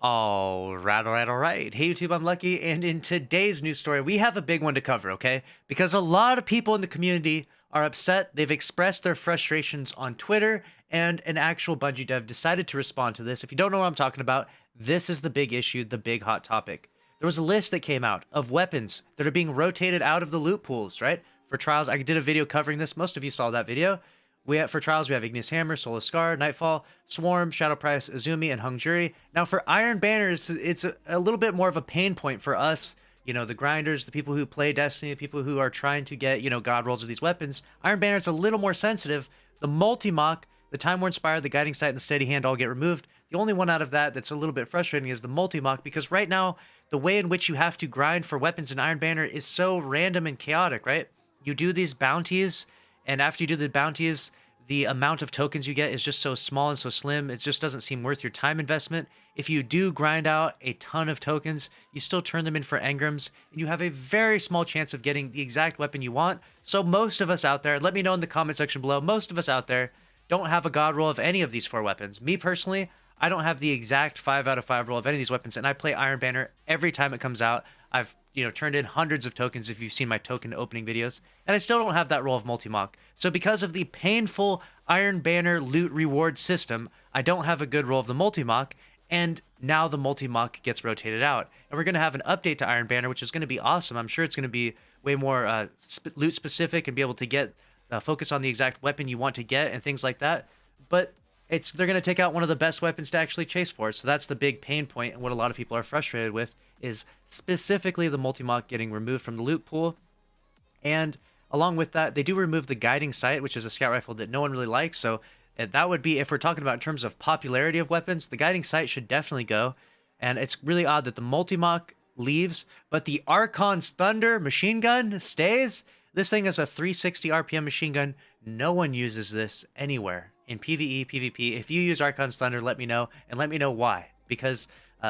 All right. Hey, YouTube, I'm Lucky, and in today's news story, we have a big one to cover, okay? Because a lot of people in the community are upset. They've expressed their frustrations on Twitter, and an actual Bungie dev decided to respond to this. If you don't know what I'm talking about, this is the big issue, the big hot topic. There was a list that came out of weapons that are being rotated out of the loot pools, right? For trials, I did a video covering this. Most of you saw that video. For trials, we have Ignis Hammer, Soul of Scar, Nightfall, Swarm, Shadow Price, Azumi, and Hung Jury. Now, for Iron Banner, it's a little bit more of a pain point for us, the grinders, the people who play Destiny, the people who are trying to get, God rolls of these weapons. Iron Banner is a little more sensitive. The multi-mock, the Time War Inspired, the Guiding Sight, and the Steady Hand all get removed. The only one out of that that's a little bit frustrating is the multi-mock, because right now, the way in which you have to grind for weapons in Iron Banner is so random and chaotic, right? You do these bounties, and after you do the bounties, the amount of tokens you get is just so small and so slim, it just doesn't seem worth your time investment. If you do grind out a ton of tokens, you still turn them in for engrams, and you have a very small chance of getting the exact weapon you want. So most of us out there, let me know in the comment section below, most of us out there don't have a god roll of any of these 4 weapons. Me personally, I don't have the exact 5 out of 5 roll of any of these weapons, and I play Iron Banner every time it comes out. I've turned in hundreds of tokens if you've seen my token opening videos, and I still don't have that roll of multi-mock. So because of the painful Iron Banner loot reward system, I don't have a good roll of the multi-mock, and now the multi-mock gets rotated out. And we're going to have an update to Iron Banner, which is going to be awesome. I'm sure it's going to be way more loot specific and be able to get focus on the exact weapon you want to get and things like that. But they're going to take out one of the best weapons to actually chase for. So that's the big pain point, and what a lot of people are frustrated with is specifically the multi-mock getting removed from the loot pool. And along with that, they do remove the Guiding Sight, which is a scout rifle that no one really likes. So that would be, if we're talking about in terms of popularity of weapons, the Guiding Sight should definitely go. And it's really odd that the multi-mock leaves, but the Archon's Thunder machine gun stays. This thing is a 360 RPM machine gun. No one uses this anywhere in PvE, PvP. If you use Archon's Thunder, let me know, and let me know why. Because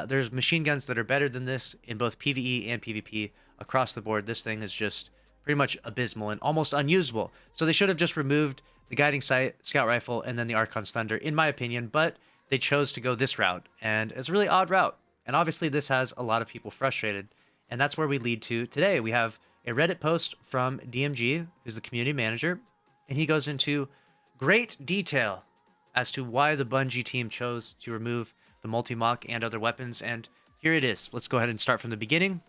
there's machine guns that are better than this in both PvE and PvP across the board. This thing is just pretty much abysmal and almost unusable. So they should have just removed the Guiding Sight, Scout Rifle, and then the Archon's Thunder, in my opinion. But they chose to go this route, and it's a really odd route. And obviously this has a lot of people frustrated, and that's where we lead to today. We have a Reddit post from DMG, who's the community manager, and he goes into great detail as to why the Bungie team chose to remove the multi-mock and other weapons, and here it is. Let's go ahead and start from the beginning.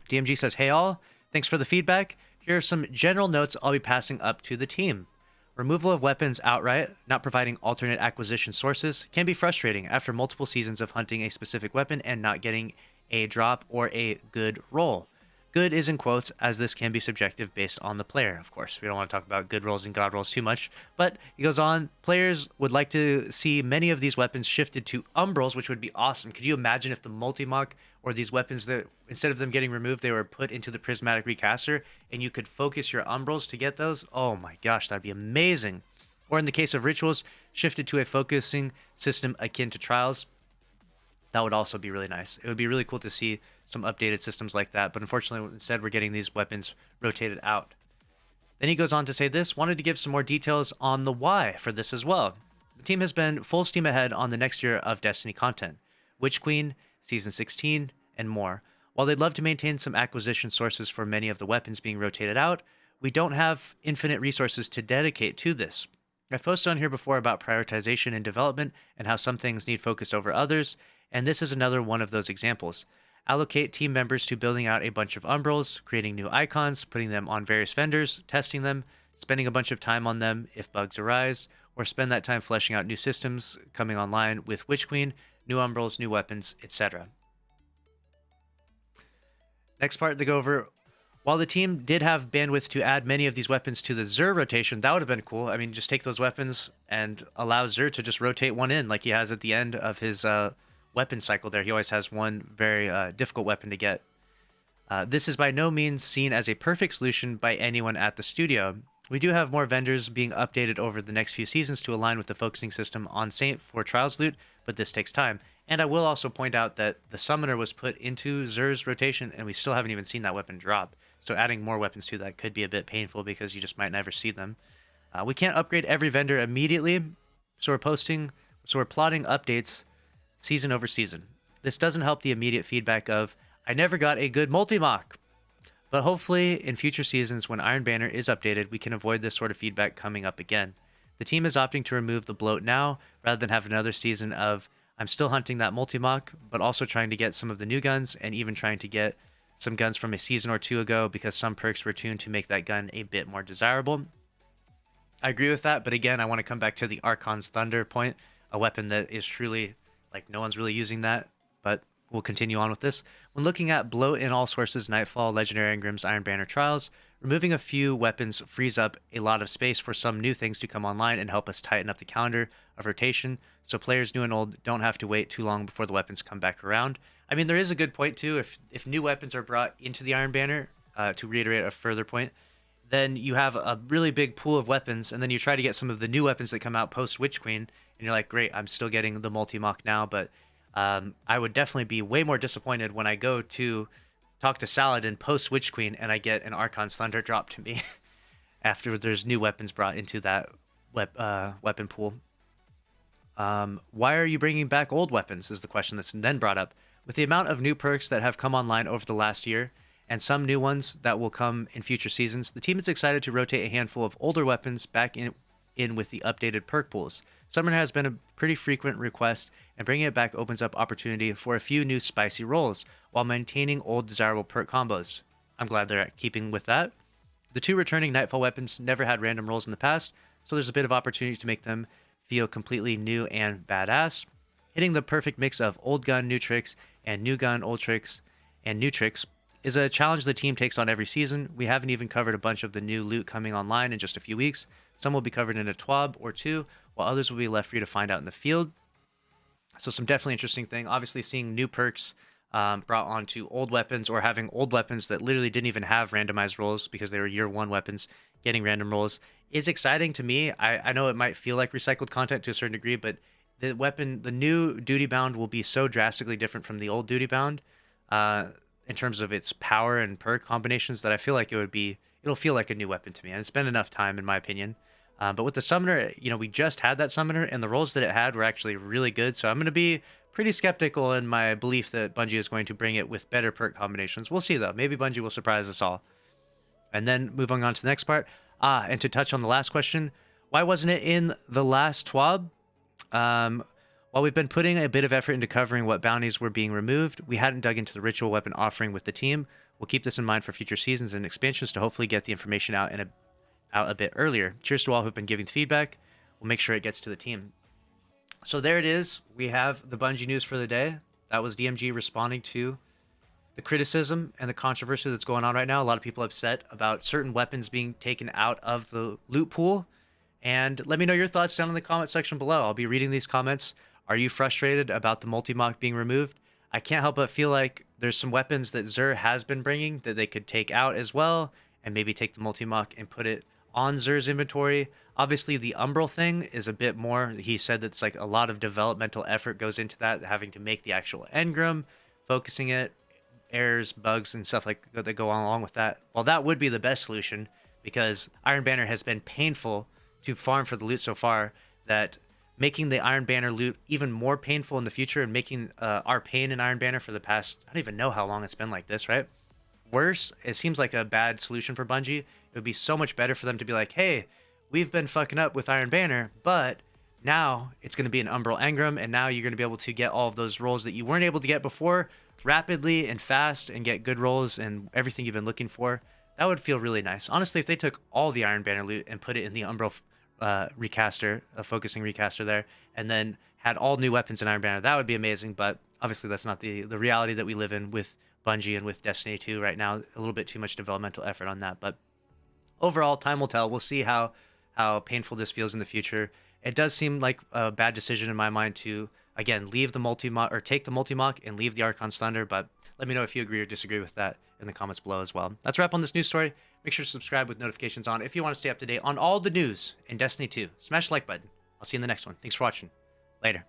DMG says, "Hey all, thanks for the feedback. Here are some general notes I'll be passing up to the team. Removal of weapons outright, not providing alternate acquisition sources, can be frustrating after multiple seasons of hunting a specific weapon and not getting a drop or a good roll. Good is in quotes, as this can be subjective based on the player, of course. We don't want to talk about good rolls and god rolls too much. But he goes on, players would like to see many of these weapons shifted to umbrals, which would be awesome. Could you imagine if the multi-mock or these weapons, that instead of them getting removed, they were put into the prismatic recaster and you could focus your umbrals to get those? Oh my gosh, that'd be amazing. Or in the case of rituals, shifted to a focusing system akin to trials. That would also be really nice. It would be really cool to see some updated systems like that, but unfortunately, instead, we're getting these weapons rotated out." Then he goes on to say this, wanted to give some more details on the why for this as well. The team has been full steam ahead on the next year of Destiny content, Witch Queen, Season 16, and more. While they'd love to maintain some acquisition sources for many of the weapons being rotated out, we don't have infinite resources to dedicate to this. I've posted on here before about prioritization and development and how some things need focus over others, and this is another one of those examples. Allocate team members to building out a bunch of umbrals, creating new icons, putting them on various vendors, testing them, spending a bunch of time on them if bugs arise, or spend that time fleshing out new systems coming online with Witch Queen, new umbrals, new weapons, etc. Next part, they go over, while the team did have bandwidth to add many of these weapons to the Xur rotation, that would have been cool. I mean, just take those weapons and allow Xur to just rotate one in like he has at the end of his weapon cycle there. He always has one very difficult weapon to get. This is by no means seen as a perfect solution by anyone at the studio. We do have more vendors being updated over the next few seasons to align with the focusing system on Saint for Trials loot, but this takes time. And I will also point out that the Summoner was put into Xur's rotation, and we still haven't even seen that weapon drop. So adding more weapons to that could be a bit painful because you just might never see them. We can't upgrade every vendor immediately, so we're plotting updates season over season. This doesn't help the immediate feedback of, I never got a good multi-mock. But hopefully, in future seasons when Iron Banner is updated, we can avoid this sort of feedback coming up again. The team is opting to remove the bloat now, rather than have another season of, I'm still hunting that multi-mock, but also trying to get some of the new guns, and even trying to get some guns from a season or two ago, because some perks were tuned to make that gun a bit more desirable. I agree with that, but again, I want to come back to the Archon's Thunder point, a weapon that is truly, like, no one's really using that, but we'll continue on with this. When looking at bloat in all sources, Nightfall, Legendary Engrams, Iron Banner Trials, removing a few weapons frees up a lot of space for some new things to come online and help us tighten up the calendar of rotation, so players new and old don't have to wait too long before the weapons come back around. I mean, there is a good point too. If new weapons are brought into the Iron Banner, to reiterate a further point, then you have a really big pool of weapons, and then you try to get some of the new weapons that come out post Witch Queen, and you're like, great, I'm still getting the multi-mock now, but I would definitely be way more disappointed when I go to talk to Saladin post Witch Queen and I get an Archon's Thunder dropped to me after there's new weapons brought into that weapon pool. Why are you bringing back old weapons is the question that's then brought up. With the amount of new perks that have come online over the last year, and some new ones that will come in future seasons, the team is excited to rotate a handful of older weapons back in with the updated perk pools. Summoner has been a pretty frequent request, and bringing it back opens up opportunity for a few new spicy roles, while maintaining old desirable perk combos. I'm glad they're keeping with that. The two returning Nightfall weapons never had random rolls in the past, so there's a bit of opportunity to make them feel completely new and badass. Hitting the perfect mix of old gun, new tricks, and new gun, old tricks, and new tricks is a challenge the team takes on every season. We haven't even covered a bunch of the new loot coming online in just a few weeks. Some will be covered in a TWAB or two, while others will be left for you to find out in the field. So some definitely interesting thing. Obviously seeing new perks brought onto old weapons, or having old weapons that literally didn't even have randomized rolls because they were year one weapons getting random rolls is exciting to me. I know it might feel like recycled content to a certain degree, but the new duty bound will be so drastically different from the old duty bound in terms of its power and perk combinations that I feel like it'll feel like a new weapon to me. And it's been enough time, in my opinion. But with the summoner, we just had that summoner, and the rolls that it had were actually really good. So I'm going to be pretty skeptical in my belief that Bungie is going to bring it with better perk combinations. We'll see, though. Maybe Bungie will surprise us all. And then moving on to the next part. And to touch on the last question, why wasn't it in the last TWAB? While we've been putting a bit of effort into covering what bounties were being removed, we hadn't dug into the ritual weapon offering with the team. We'll keep this in mind for future seasons and expansions to hopefully get the information out a bit earlier. Cheers to all who've been giving feedback. We'll make sure it gets to the team. So there it is. We have the Bungie news for the day. That was DMG responding to the criticism and the controversy that's going on right now. A lot of people upset about certain weapons being taken out of the loot pool. And let me know your thoughts down in the comment section below. I'll be reading these comments. Are you frustrated about the multi-mock being removed? I can't help but feel like there's some weapons that Xur has been bringing that they could take out as well, and maybe take the multi-mock and put it on Xur's inventory. Obviously, the Umbral thing is a bit more. He said that's like a lot of developmental effort goes into that, having to make the actual engram, focusing it, errors, bugs, and stuff like that go along with that. Well, that would be the best solution, because Iron Banner has been painful to farm for the loot so far, that making the Iron Banner loot even more painful in the future, and making our pain in Iron Banner for the past, I don't even know how long it's been like this, right? Worse, it seems like a bad solution for Bungie. It would be so much better for them to be like, hey, we've been fucking up with Iron Banner, but now it's going to be an Umbral Engram, and now you're going to be able to get all of those rolls that you weren't able to get before rapidly and fast, and get good rolls and everything you've been looking for. That would feel really nice. Honestly, if they took all the Iron Banner loot and put it in the Umbral recaster, a focusing recaster there, and then had all new weapons in Iron Banner, that would be amazing. But obviously that's not the reality that we live in with Bungie and with Destiny 2 right now. A little bit too much developmental effort on that, but overall, time will tell. We'll see how painful this feels in the future. It does seem like a bad decision in my mind to, again, leave the multi-mock, or take the multi-mock and leave the Archon's Thunder, but let me know if you agree or disagree with that in the comments below as well. That's a wrap on this news story. Make sure to subscribe with notifications on if you want to stay up to date on all the news in Destiny 2. Smash the like button. I'll see you in the next one. Thanks for watching. Later.